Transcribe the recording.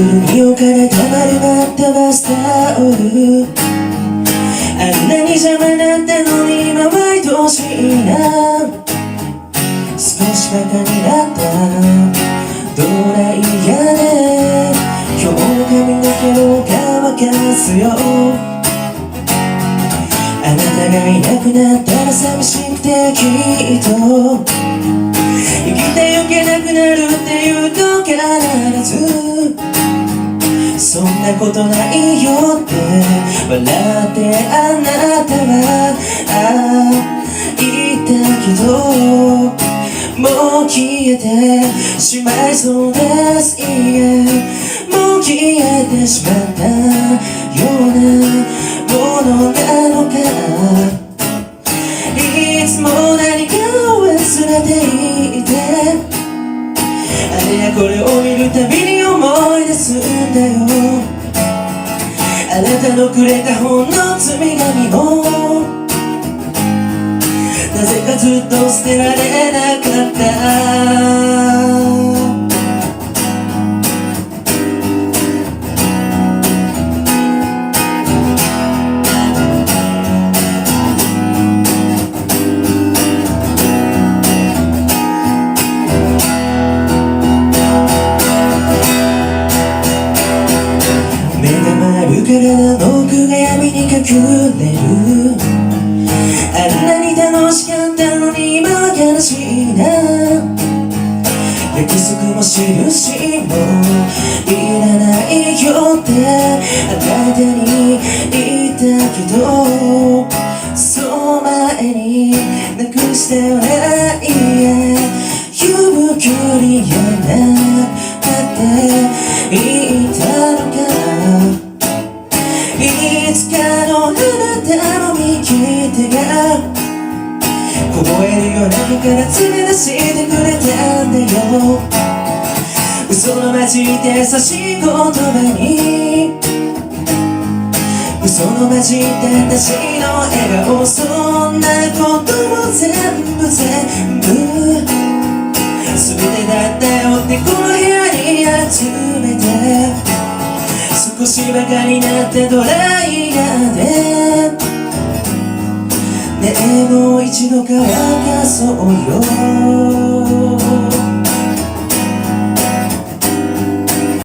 ルにお金たまるなったバスタオル、あんなに邪魔だったのに今は愛おしいな。少しバカになったドライヤーで今日の髪の毛を乾かすよ。あなたがいなくなったら寂しくてきっと生きてゆけなくなるって言うと必ずそんなことないよって笑ってあなたは言ったけどもう消えてしまいそうです。いえもう消えてしまったようなものなのか。いつも何かを忘れていてあれやこれを見るたびに思い出すんだよ。あなたのくれた本の積み紙もなぜかずっと捨てられなかった。体の奥が闇に隠れる。あんなに楽しかったのに今は悲しいな。約束も印もいらないよってあなたに言ったけどその前になくしたよね。いやゆっくりやなって言ったのか。いつかのあなたの右手が凍えるような日から連れ出してくれたんだよ。嘘の混じって優しい言葉に嘘の混じって私の笑顔そんなことも全部全てだったよってこの部屋に集めて少しバカになってドライヤーでねえもう一度乾かそうよ。